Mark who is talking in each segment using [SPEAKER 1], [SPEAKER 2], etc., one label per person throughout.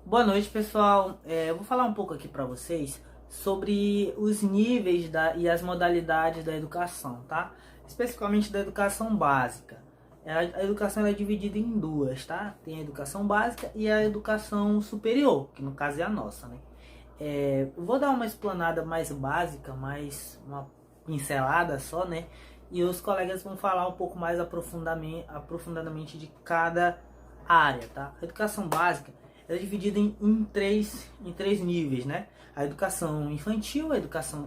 [SPEAKER 1] Boa noite, pessoal. Eu vou falar um pouco aqui para vocês sobre os níveis e as modalidades da educação, tá? Especificamente da educação básica. A educação é dividida em duas, tá? Tem a educação básica e a educação superior, que no caso é a nossa, né? Eu vou dar uma explanada mais básica, mais uma pincelada só, né? E os colegas vão falar um pouco mais aprofundadamente de cada área, tá? A educação básica é dividida em três níveis, né? A educação infantil,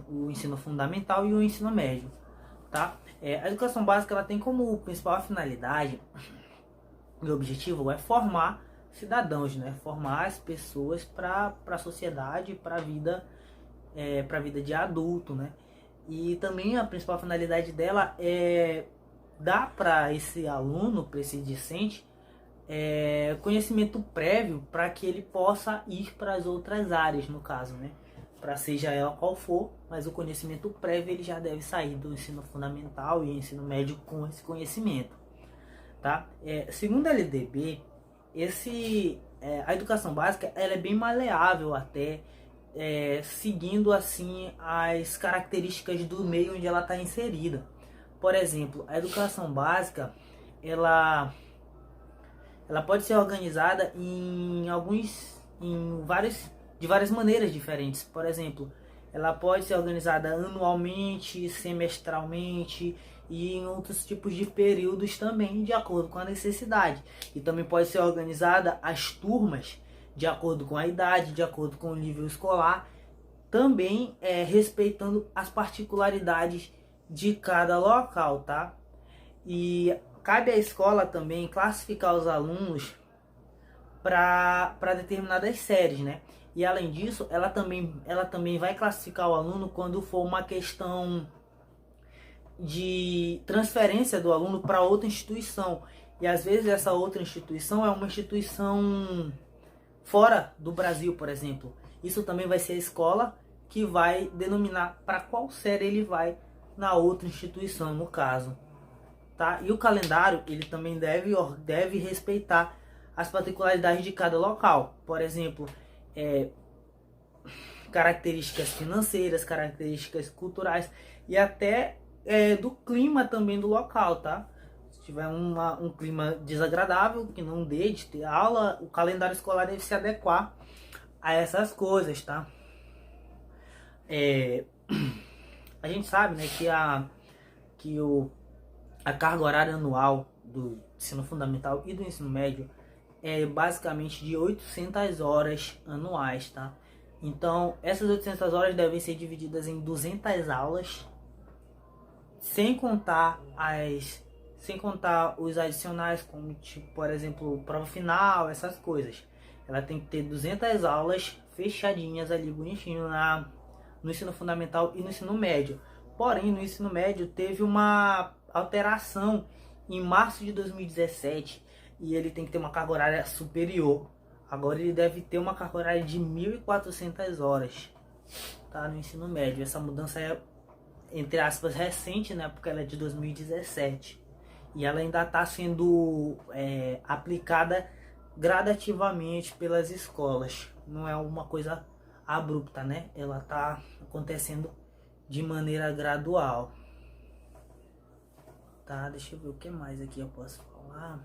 [SPEAKER 1] o ensino fundamental e o ensino médio, tá? A educação básica ela tem como principal finalidade e objetivo é formar cidadãos, né? Formar as pessoas para a sociedade, para a vida de adulto, né? E também a principal finalidade dela é dar para esse aluno, para esse discente, conhecimento prévio para que ele possa ir para as outras áreas, no caso, né? Para seja ela qual for, mas o conhecimento prévio ele já deve sair do ensino fundamental e ensino médio com esse conhecimento, tá? Segundo a LDB, a educação básica ela é bem maleável até, seguindo assim as características do meio onde ela está inserida. Por exemplo, a educação básica ela pode ser organizada de várias maneiras diferentes. Por exemplo, ela pode ser organizada anualmente, semestralmente e em outros tipos de períodos também, de acordo com a necessidade. E também pode ser organizada as turmas de acordo com a idade, de acordo com o nível escolar, também respeitando as particularidades de cada local, tá? E cabe à escola também classificar os alunos para determinadas séries, né? E além disso, ela também vai classificar o aluno quando for uma questão de transferência do aluno para outra instituição. E às vezes essa outra instituição é uma instituição fora do Brasil, por exemplo. Isso também vai ser a escola que vai denominar para qual série ele vai na outra instituição, no caso. Tá? E o calendário ele também deve respeitar as particularidades de cada local. Por exemplo, características financeiras, características culturais e até do clima também do local, tá? Se tiver um clima desagradável, que não dê de ter aula, o calendário escolar deve se adequar a essas coisas, tá? A gente sabe, né, a carga horária anual do ensino fundamental e do ensino médio é basicamente de 800 horas anuais, tá? Então, essas 800 horas devem ser divididas em 200 aulas, sem contar os adicionais, como, tipo, por exemplo, prova final, essas coisas. Ela tem que ter 200 aulas fechadinhas ali, bonitinho, no ensino fundamental e no ensino médio. Porém, no ensino médio teve uma alteração em março de 2017 e ele tem que ter uma carga horária superior. Agora ele deve ter uma carga horária de 1.400 horas, tá, no ensino médio. Essa mudança é, entre aspas, recente, né, porque ela é de 2017 e ela ainda está sendo aplicada gradativamente pelas escolas. Não é uma coisa abrupta, né? Ela está acontecendo de maneira gradual. Tá, deixa eu ver o que mais aqui eu posso falar.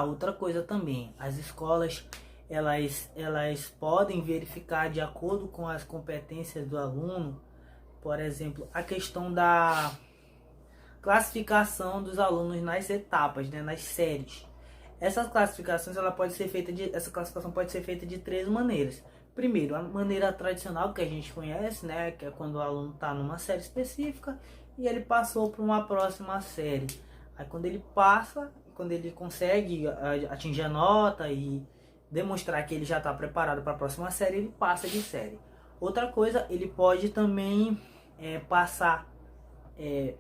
[SPEAKER 1] Outra coisa também, as escolas elas podem verificar de acordo com as competências do aluno, por exemplo, a questão da classificação dos alunos nas etapas, né, nas séries. Essa classificação pode ser feita de três maneiras. Primeiro, a maneira tradicional que a gente conhece, né, que é quando o aluno está numa série específica e ele passou para uma próxima série. Aí quando ele consegue atingir a nota e demonstrar que ele já está preparado para a próxima série, ele passa de série. Outra coisa, ele pode também passar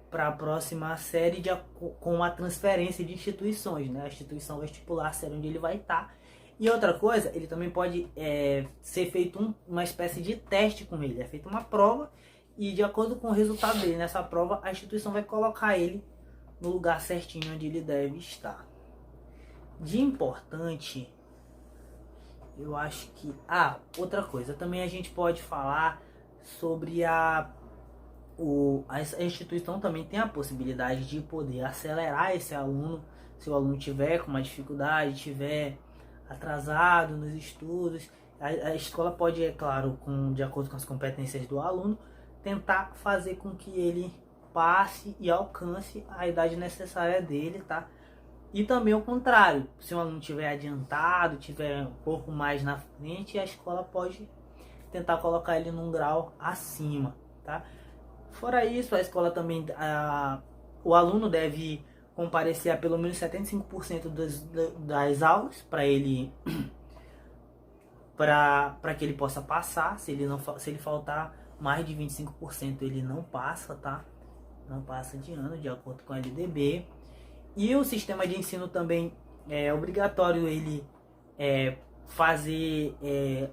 [SPEAKER 1] para a próxima série com a transferência de instituições, né? A instituição vai estipular a série onde ele vai estar. E outra coisa, ele também pode ser feito uma espécie de teste com ele. É feita uma prova e de acordo com o resultado dele nessa prova, a instituição vai colocar ele no lugar certinho onde ele deve estar. De importante, eu acho que... outra coisa, também a gente pode falar sobre a instituição também tem a possibilidade de poder acelerar esse aluno, se o aluno tiver com uma dificuldade, tiver atrasado nos estudos. A escola pode, é claro, de acordo com as competências do aluno, tentar fazer com que ele passe e alcance a idade necessária dele, tá? E também o contrário, se o aluno tiver adiantado, tiver um pouco mais na frente, a escola pode tentar colocar ele num grau acima, tá? Fora isso, a escola também, o aluno deve comparecer a pelo menos 75% das aulas para ele, para que ele possa passar. Se ele faltar mais de 25%, ele não passa, tá? Não passa de ano, de acordo com a LDB. E o sistema de ensino também é obrigatório ele fazer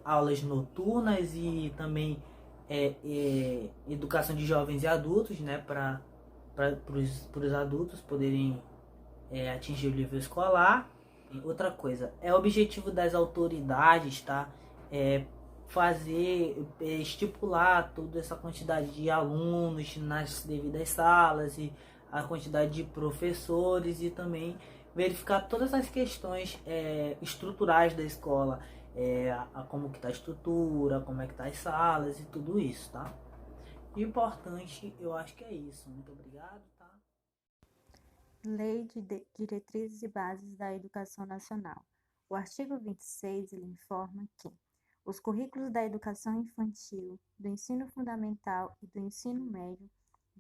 [SPEAKER 1] aulas noturnas e também educação de jovens e adultos, né, para os adultos poderem atingir o nível escolar. E outra coisa, é objetivo das autoridades, tá? Estipular toda essa quantidade de alunos nas devidas salas e a quantidade de professores e também verificar todas as questões estruturais da escola, como que tá a estrutura, como é que tá as salas e tudo isso, tá? Importante, eu acho que é isso. Muito obrigado, tá?
[SPEAKER 2] Lei de Diretrizes e Bases da Educação Nacional. O artigo 26, ele informa que os currículos da educação infantil, do ensino fundamental e do ensino médio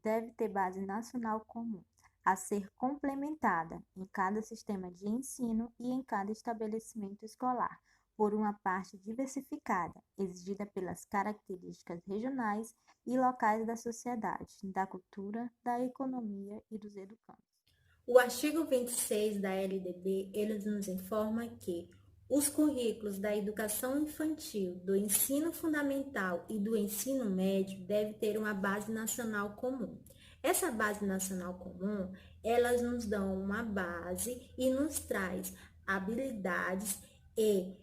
[SPEAKER 2] devem ter base nacional comum, a ser complementada em cada sistema de ensino e em cada estabelecimento escolar, por uma parte diversificada, exigida pelas características regionais e locais da sociedade, da cultura, da economia e dos educandos.
[SPEAKER 3] O artigo 26 da LDB, ele nos informa que os currículos da educação infantil, do ensino fundamental e do ensino médio devem ter uma base nacional comum. Essa base nacional comum, elas nos dão uma base e nos traz habilidades e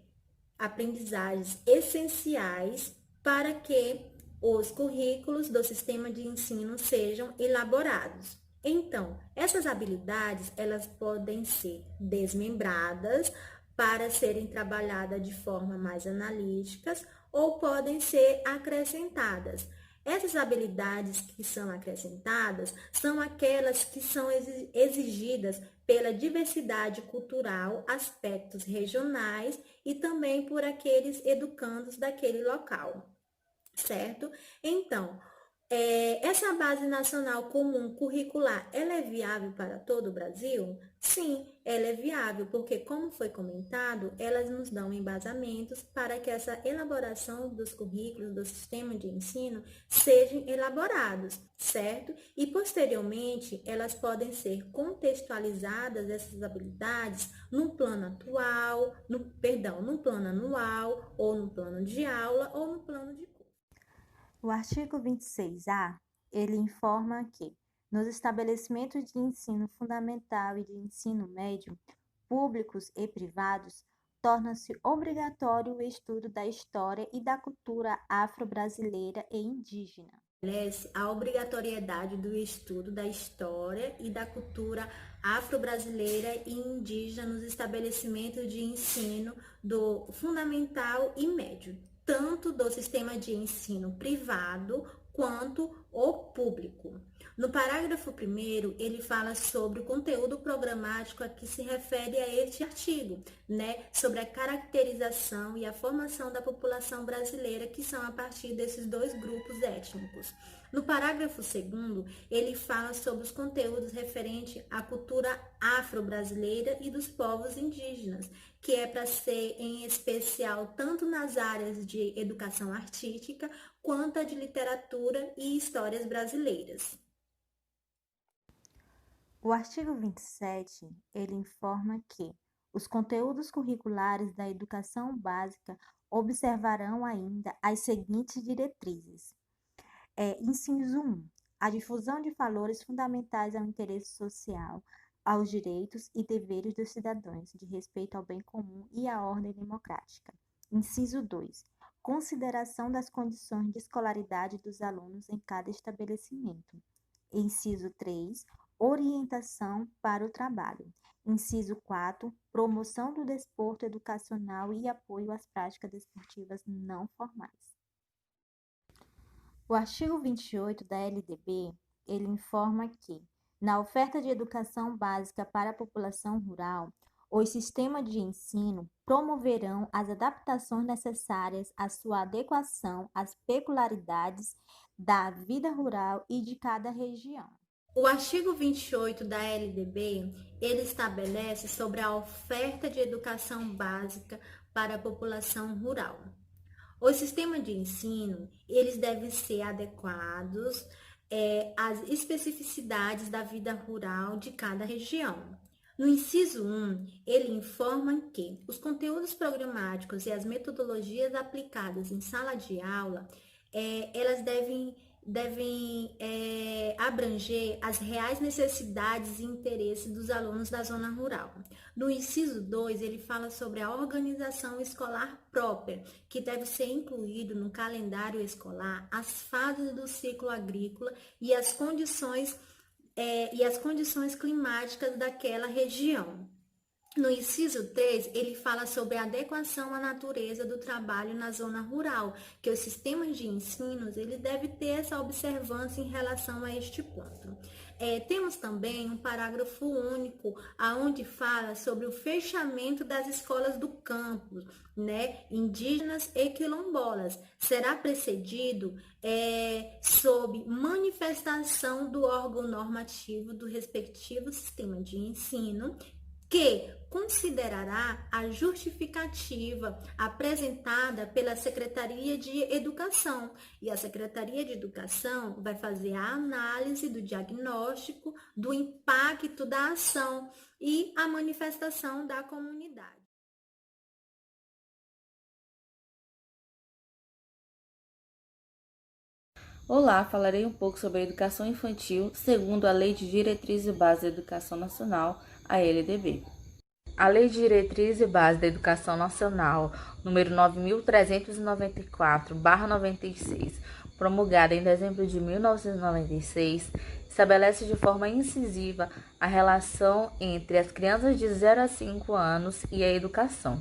[SPEAKER 3] aprendizagens essenciais para que os currículos do sistema de ensino sejam elaborados. Então, essas habilidades, elas podem ser desmembradas para serem trabalhadas de forma mais analíticas ou podem ser acrescentadas. Essas habilidades que são acrescentadas são aquelas que são exigidas pela diversidade cultural, aspectos regionais e também por aqueles educandos daquele local, certo? Então, essa base nacional comum curricular, ela é viável para todo o Brasil? Sim, ela é viável, porque, como foi comentado, elas nos dão embasamentos para que essa elaboração dos currículos do sistema de ensino sejam elaborados, certo? E, posteriormente, elas podem ser contextualizadas, essas habilidades, no plano atual, no plano anual, ou no plano de aula, ou no plano de curso.
[SPEAKER 2] O artigo 26A, ele informa que, nos estabelecimentos de ensino fundamental e de ensino médio, públicos e privados, torna-se obrigatório o estudo da história e da cultura afro-brasileira e indígena.
[SPEAKER 3] Estabelece a obrigatoriedade do estudo da história e da cultura afro-brasileira e indígena nos estabelecimentos de ensino do fundamental e médio, tanto do sistema de ensino privado quanto o público. No parágrafo 1º, ele fala sobre o conteúdo programático a que se refere a este artigo, né? Sobre a caracterização e a formação da população brasileira, que são a partir desses dois grupos étnicos. No parágrafo 2º, ele fala sobre os conteúdos referentes à cultura afro-brasileira e dos povos indígenas, que é para ser em especial tanto nas áreas de educação artística quanto a de literatura e histórias brasileiras.
[SPEAKER 2] O artigo 27, ele informa que os conteúdos curriculares da educação básica observarão ainda as seguintes diretrizes: Inciso 1. A difusão de valores fundamentais ao interesse social, aos direitos e deveres dos cidadãos, de respeito ao bem comum e à ordem democrática. Inciso 2. Consideração das condições de escolaridade dos alunos em cada estabelecimento. Inciso 3. Orientação para o trabalho. Inciso 4. Promoção do desporto educacional e apoio às práticas desportivas não formais. O artigo 28 da LDB, ele informa que, na oferta de educação básica para a população rural, os sistemas de ensino promoverão as adaptações necessárias à sua adequação às peculiaridades da vida rural e de cada região.
[SPEAKER 3] O artigo 28 da LDB, ele estabelece sobre a oferta de educação básica para a população rural. Os sistemas de ensino, eles devem ser adequados às especificidades da vida rural de cada região. No inciso 1, ele informa que os conteúdos programáticos e as metodologias aplicadas em sala de aula, elas devem abranger as reais necessidades e interesses dos alunos da zona rural. No inciso 2, ele fala sobre a organização escolar própria, que deve ser incluído no calendário escolar as fases do ciclo agrícola e as condições climáticas daquela região. No inciso 3, ele fala sobre a adequação à natureza do trabalho na zona rural, que os sistemas de ensino ele deve ter essa observância em relação a este ponto. Temos também um parágrafo único, aonde fala sobre o fechamento das escolas do campus, indígenas e quilombolas. Será precedido sob manifestação do órgão normativo do respectivo sistema de ensino, que considerará a justificativa apresentada pela Secretaria de Educação. E a Secretaria de Educação vai fazer a análise do diagnóstico, do impacto da ação e a manifestação da comunidade.
[SPEAKER 4] Olá, falarei um pouco sobre a educação infantil segundo a Lei de Diretriz e Base da Educação Nacional, a LDB. A Lei de Diretriz e Base da Educação Nacional, número 9.394/96, promulgada em dezembro de 1996, estabelece de forma incisiva a relação entre as crianças de 0 a 5 anos e a educação.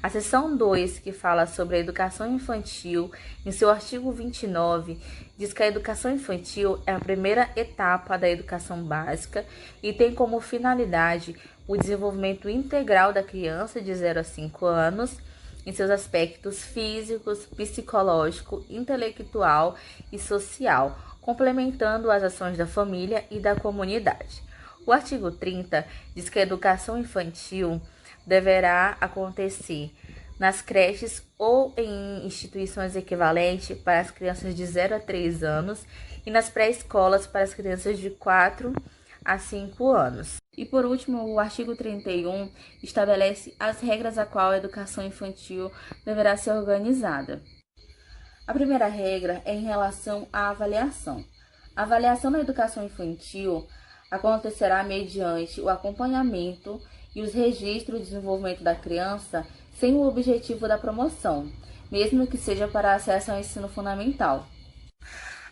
[SPEAKER 4] A seção 2, que fala sobre a educação infantil, em seu artigo 29, diz que a educação infantil é a primeira etapa da educação básica e tem como finalidade o desenvolvimento integral da criança de 0 a 5 anos, em seus aspectos físicos, psicológico, intelectual e social, complementando as ações da família e da comunidade. O artigo 30 diz que a educação infantil deverá acontecer nas creches ou em instituições equivalentes para as crianças de 0 a 3 anos e nas pré-escolas para as crianças de 4 a 5 anos. E por último, o artigo 31 estabelece as regras a qual a educação infantil deverá ser organizada. A primeira regra é em relação à avaliação. A avaliação na educação infantil acontecerá mediante o acompanhamento e os registros do desenvolvimento da criança sem o objetivo da promoção, mesmo que seja para acesso ao ensino fundamental.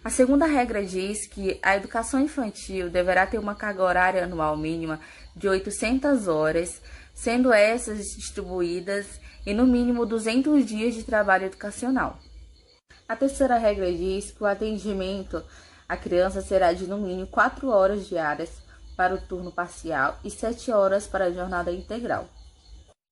[SPEAKER 4] A segunda regra diz que a educação infantil deverá ter uma carga horária anual mínima de 800 horas, sendo essas distribuídas em no mínimo 200 dias de trabalho educacional. A terceira regra diz que o atendimento à criança será de no mínimo 4 horas diárias para o turno parcial e 7 horas para a jornada integral.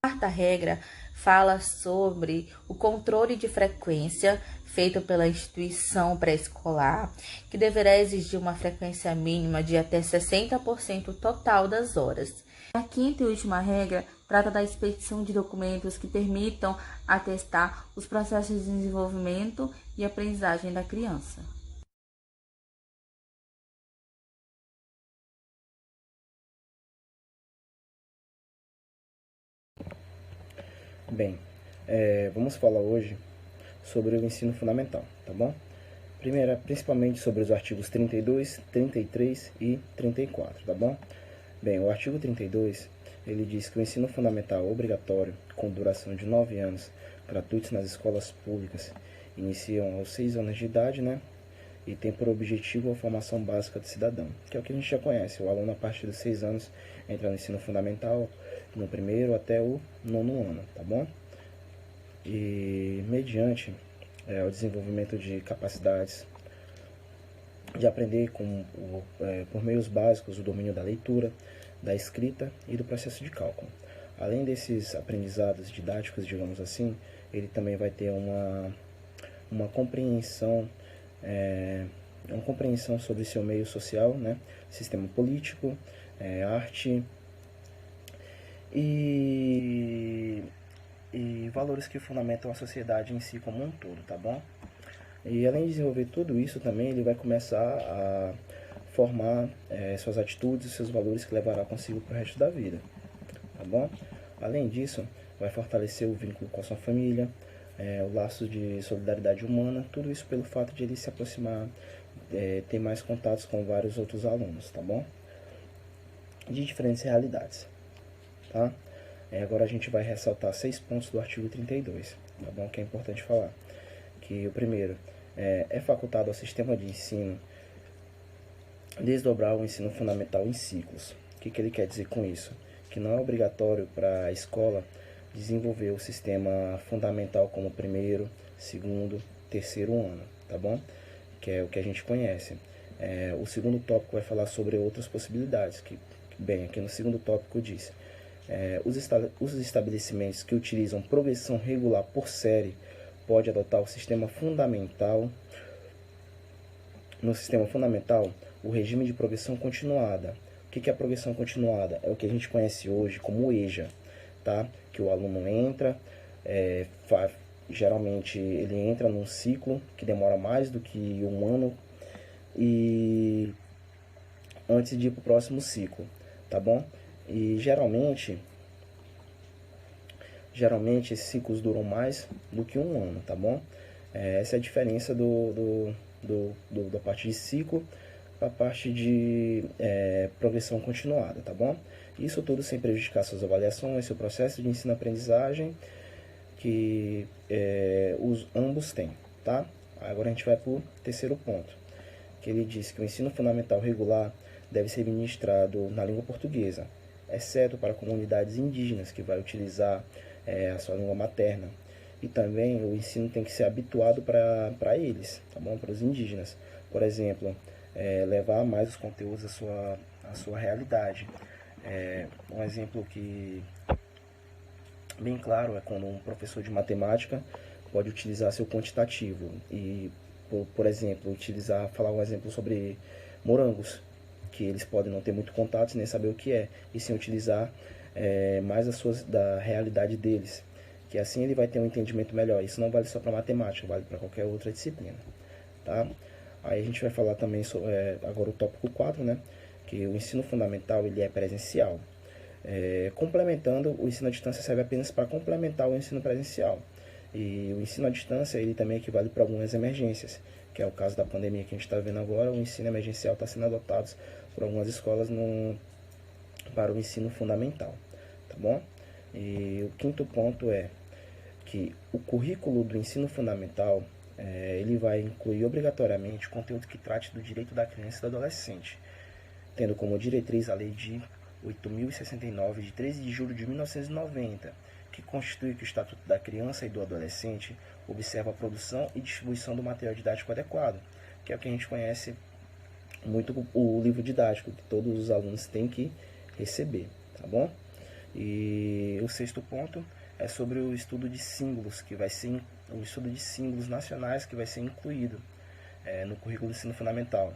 [SPEAKER 4] A quarta regra fala sobre o controle de frequência feito pela instituição pré-escolar, que deverá exigir uma frequência mínima de até 60% total das horas. A quinta e última regra trata da expedição de documentos que permitam atestar os processos de desenvolvimento e aprendizagem da criança.
[SPEAKER 5] Bem, vamos falar hoje sobre o ensino fundamental, tá bom? Primeiro, principalmente sobre os artigos 32, 33 e 34, tá bom? Bem, o artigo 32, ele diz que o ensino fundamental obrigatório, com duração de 9 anos, gratuitos nas escolas públicas, iniciam aos 6 anos de idade, né? E tem por objetivo a formação básica do cidadão, que é o que a gente já conhece. O aluno, a partir dos 6 anos, entra no ensino fundamental, no primeiro até o 9º ano, tá bom? E mediante o desenvolvimento de capacidades de aprender por meios básicos o domínio da leitura, da escrita e do processo de cálculo. Além desses aprendizados didáticos, digamos assim, ele também vai ter uma compreensão sobre seu meio social, né? Sistema político, arte e valores que fundamentam a sociedade em si como um todo, tá bom? E além de desenvolver tudo isso também, ele vai começar a formar suas atitudes e seus valores que levará consigo para o resto da vida, tá bom? Além disso, vai fortalecer o vínculo com a sua família, o laço de solidariedade humana, tudo isso pelo fato de ele se aproximar, ter mais contatos com vários outros alunos, tá bom? De diferentes realidades, tá? Agora a gente vai ressaltar 6 pontos do artigo 32, tá bom? Que é importante falar. Que o primeiro, é facultado ao sistema de ensino desdobrar o ensino fundamental em ciclos. O que ele quer dizer com isso? Que não é obrigatório para a escola desenvolver o sistema fundamental como primeiro, segundo, terceiro ano, tá bom? Que é o que a gente conhece. O segundo tópico vai falar sobre outras possibilidades, bem, aqui no segundo tópico diz, os estabelecimentos que utilizam progressão regular por série pode adotar o sistema fundamental. No sistema fundamental, o regime de progressão continuada. O que é a progressão continuada? É o que a gente conhece hoje como EJA, tá? Que o aluno entra, geralmente ele entra num ciclo que demora mais do que um ano e antes de ir para o próximo ciclo, tá bom? E geralmente esses ciclos duram mais do que um ano, tá bom? Essa é a diferença da parte de ciclo para a parte de progressão continuada, tá bom? Isso tudo sem prejudicar suas avaliações, seu processo de ensino-aprendizagem que ambos têm, tá? Agora a gente vai para o terceiro ponto, que ele diz que o ensino fundamental regular deve ser ministrado na língua portuguesa, exceto para comunidades indígenas que vai utilizar a sua língua materna. E também o ensino tem que ser habituado para eles, tá bom? Para os indígenas. Por exemplo, levar mais os conteúdos à sua realidade. Um exemplo que bem claro é quando um professor de matemática pode utilizar seu quantitativo e, por exemplo, falar um exemplo sobre morangos, que eles podem não ter muito contato nem saber o que é, e sim utilizar mais da realidade deles, que assim ele vai ter um entendimento melhor. Isso não vale só para matemática, vale para qualquer outra disciplina, tá? Aí a gente vai falar também sobre, agora o tópico 4, né? Que o ensino fundamental ele é presencial. Complementando, o ensino à distância serve apenas para complementar o ensino presencial. E o ensino à distância ele também equivale para algumas emergências, que é o caso da pandemia que a gente está vendo agora. O ensino emergencial está sendo adotado por algumas escolas para o ensino fundamental, tá bom? E o quinto ponto é que o currículo do ensino fundamental ele vai incluir obrigatoriamente conteúdo que trate do direito da criança e do adolescente, tendo como diretriz a Lei de 8.069, de 13 de julho de 1990, que constitui que o Estatuto da Criança e do Adolescente observa a produção e distribuição do material didático adequado, que é o que a gente conhece muito o livro didático, que todos os alunos têm que receber, tá bom? E o sexto ponto é sobre o estudo de símbolos, que vai ser o estudo de símbolos nacionais que vai ser incluído no currículo do ensino fundamental.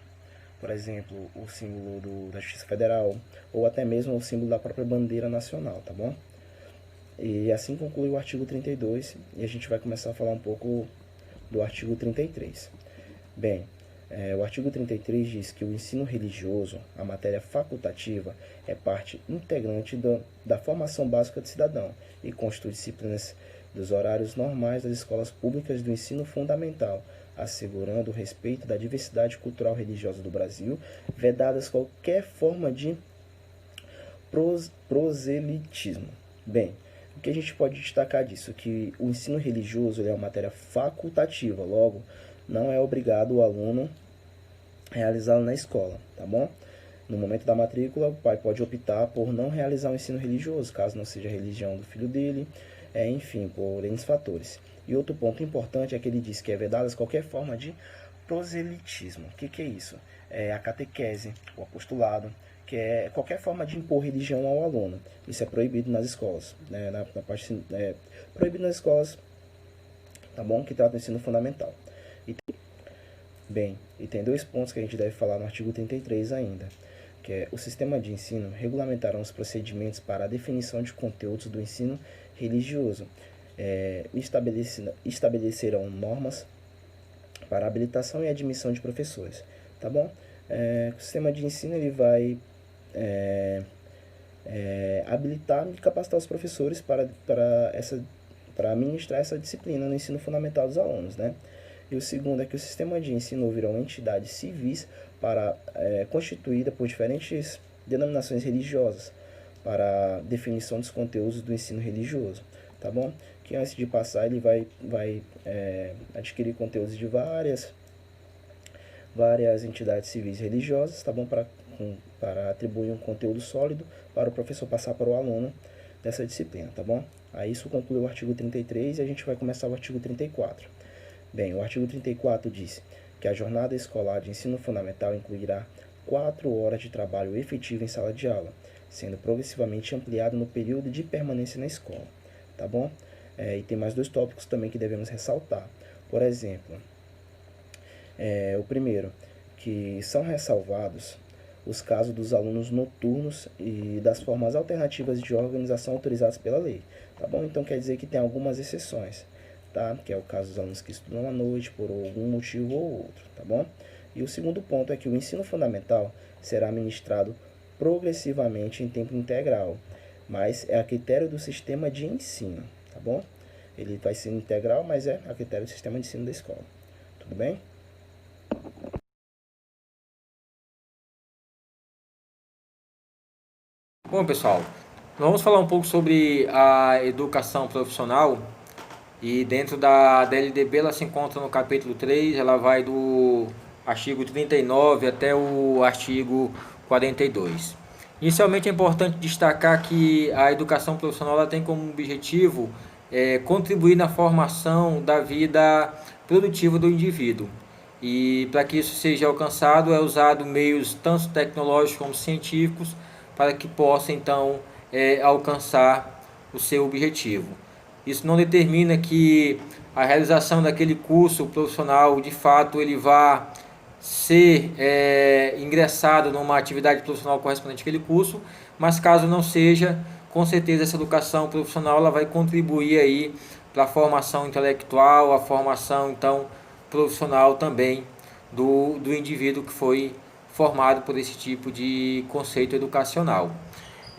[SPEAKER 5] Por exemplo, o símbolo da Justiça Federal, ou até mesmo o símbolo da própria bandeira nacional, tá bom? E assim conclui o artigo 32, e a gente vai começar a falar um pouco do artigo 33. Bem, o artigo 33 diz que o ensino religioso, a matéria facultativa, é parte integrante da formação básica do cidadão e constitui disciplinas dos horários normais das escolas públicas do ensino fundamental, assegurando o respeito da diversidade cultural e religiosa do Brasil, vedadas qualquer forma de proselitismo. Bem, o que a gente pode destacar disso? Que o ensino religioso é uma matéria facultativa, logo, não é obrigado o aluno a realizá-lo na escola, tá bom? No momento da matrícula, o pai pode optar por não realizar o ensino religioso, caso não seja a religião do filho dele, enfim, por N fatores. E outro ponto importante é que ele diz que é vedada qualquer forma de proselitismo. O que é isso? É a catequese, o apostolado, que é qualquer forma de impor religião ao aluno. Isso é proibido nas escolas, né? Proibido nas escolas, tá bom? Que trata do ensino fundamental. E tem dois pontos que a gente deve falar no artigo 33 ainda, que é o sistema de ensino regulamentará os procedimentos para a definição de conteúdos do ensino religioso, estabelecerão normas para habilitação e admissão de professores, tá bom? O sistema de ensino ele vai habilitar e capacitar os professores para ministrar essa disciplina no ensino fundamental dos alunos, né? E o segundo é que o sistema de ensino ouvirão entidades civis constituída por diferentes denominações religiosas para definição dos conteúdos do ensino religioso, tá bom? Que antes de passar ele vai adquirir conteúdos de várias entidades civis religiosas, tá bom? Para atribuir um conteúdo sólido para o professor passar para o aluno dessa disciplina, tá bom? Aí isso conclui o artigo 33 e a gente vai começar o artigo 34. Bem, o artigo 34 diz que a jornada escolar de ensino fundamental incluirá 4 horas de trabalho efetivo em sala de aula, sendo progressivamente ampliado no período de permanência na escola, tá bom? E tem mais 2 tópicos também que devemos ressaltar. Por exemplo, o primeiro, que são ressalvados os casos dos alunos noturnos e das formas alternativas de organização autorizadas pela lei, tá bom? Então quer dizer que tem algumas exceções, tá? Que é o caso dos alunos que estudam à noite por algum motivo ou outro, tá bom? E o segundo ponto é que o ensino fundamental será ministrado progressivamente em tempo integral, mas é a critério do sistema de ensino, tá bom? Ele vai ser integral, mas é a critério do sistema de ensino da escola, tudo bem?
[SPEAKER 6] Bom, pessoal, vamos falar um pouco sobre a educação profissional. E dentro da LDB ela se encontra no capítulo 3, ela vai do artigo 39 até o artigo 42. Inicialmente é importante destacar que a educação profissional ela tem como objetivo contribuir na formação da vida produtiva do indivíduo. E para que isso seja alcançado é usado meios tanto tecnológicos como científicos para que possa então alcançar o seu objetivo. Isso não determina que a realização daquele curso profissional, de fato, ele vá ser ingressado numa atividade profissional correspondente àquele curso, mas caso não seja, com certeza essa educação profissional ela vai contribuir aí para a formação intelectual, a formação então profissional também do indivíduo que foi formado por esse tipo de conceito educacional.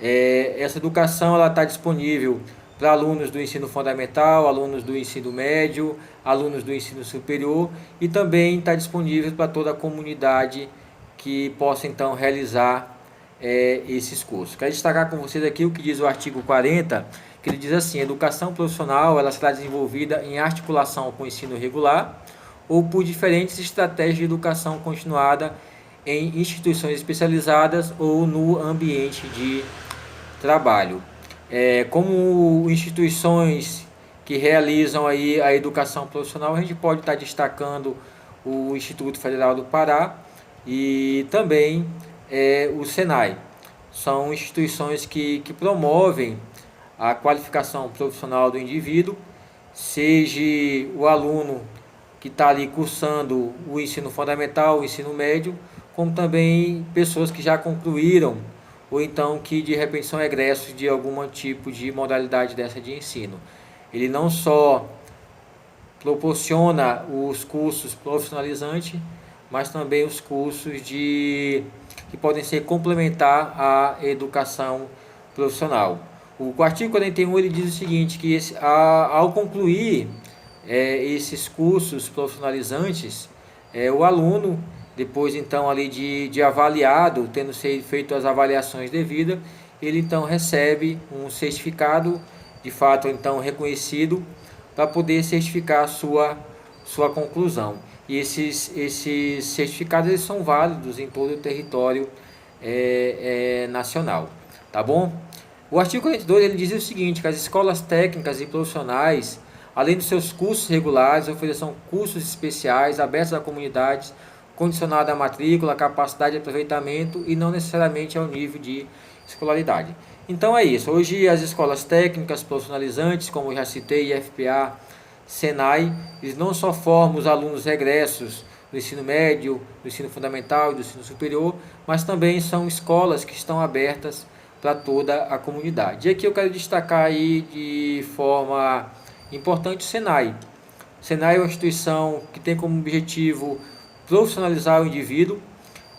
[SPEAKER 6] Essa educação ela está disponível para alunos do ensino fundamental, alunos do ensino médio, alunos do ensino superior e também está disponível para toda a comunidade que possa então realizar esses cursos. Quero destacar com vocês aqui o que diz o artigo 40, que ele diz assim: a educação profissional ela será desenvolvida em articulação com o ensino regular ou por diferentes estratégias de educação continuada em instituições especializadas ou no ambiente de trabalho. Como instituições que realizam aí a educação profissional, a gente pode estar destacando o Instituto Federal do Pará e também o Senai. São instituições que promovem a qualificação profissional do indivíduo, seja o aluno que está ali cursando o ensino fundamental, o ensino médio, como também pessoas que já concluíram ou então que de repente são egressos de algum tipo de modalidade dessa de ensino. Ele não só proporciona os cursos profissionalizantes, mas também os cursos que podem ser complementar à educação profissional. O artigo 41 ele diz o seguinte, que ao concluir esses cursos profissionalizantes, o aluno, depois então ali de avaliado, tendo feito as avaliações devidas, ele então recebe um certificado, de fato então reconhecido, para poder certificar a sua conclusão. E esses certificados eles são válidos em todo o território nacional, tá bom? O artigo 42 ele diz o seguinte, que as escolas técnicas e profissionais, além dos seus cursos regulares, ofereçam cursos especiais abertos à comunidade, condicionado à matrícula, capacidade de aproveitamento e não necessariamente ao nível de escolaridade. Então é isso. Hoje as escolas técnicas profissionalizantes, como eu já citei, IFPA, Senai, eles não só formam os alunos regressos do ensino médio, do ensino fundamental e do ensino superior, mas também são escolas que estão abertas para toda a comunidade. E aqui eu quero destacar aí de forma importante o Senai. O Senai é uma instituição que tem como objetivo profissionalizar o indivíduo,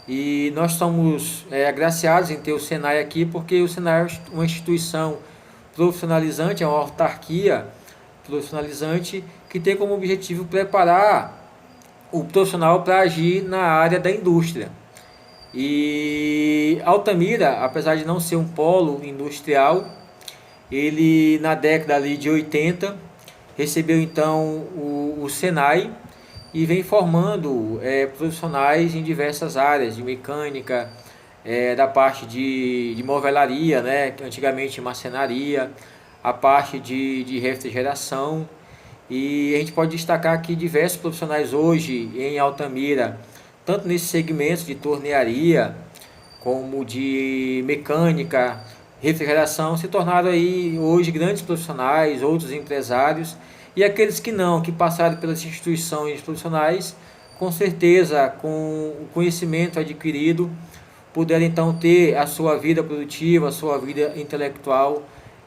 [SPEAKER 6] e nós somos agraciados em ter o Senai aqui, porque o Senai é uma instituição profissionalizante, é uma autarquia profissionalizante que tem como objetivo preparar o profissional para agir na área da indústria. E Altamira, apesar de não ser um polo industrial, ele na década ali de 80 recebeu então o Senai e vem formando profissionais em diversas áreas de mecânica, da parte de movelaria, né, antigamente marcenaria, a parte de refrigeração. E a gente pode destacar aqui diversos profissionais hoje em Altamira, tanto nesse segmento de tornearia, como de mecânica, refrigeração, se tornaram aí hoje grandes profissionais, outros empresários, e aqueles que não, que passaram pelas instituições profissionais, com certeza, com o conhecimento adquirido, puderam então ter a sua vida produtiva, a sua vida intelectual,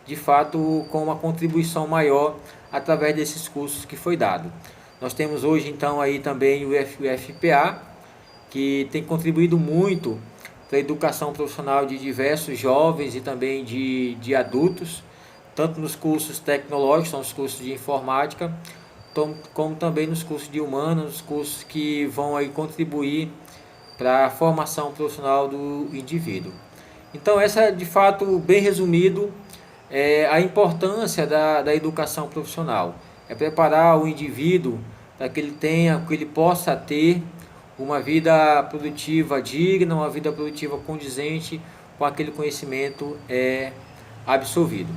[SPEAKER 6] de fato, com uma contribuição maior através desses cursos que foi dado. Nós temos hoje então aí também o UFPA, que tem contribuído muito para a educação profissional de diversos jovens e também de adultos, tanto nos cursos tecnológicos, são os cursos de informática, como também nos cursos de humanas, os cursos que vão aí contribuir para a formação profissional do indivíduo. Então essa, de fato, bem resumido, é a importância da educação profissional. É preparar o indivíduo para que ele possa ter uma vida produtiva digna, uma vida produtiva condizente com aquele conhecimento absorvido.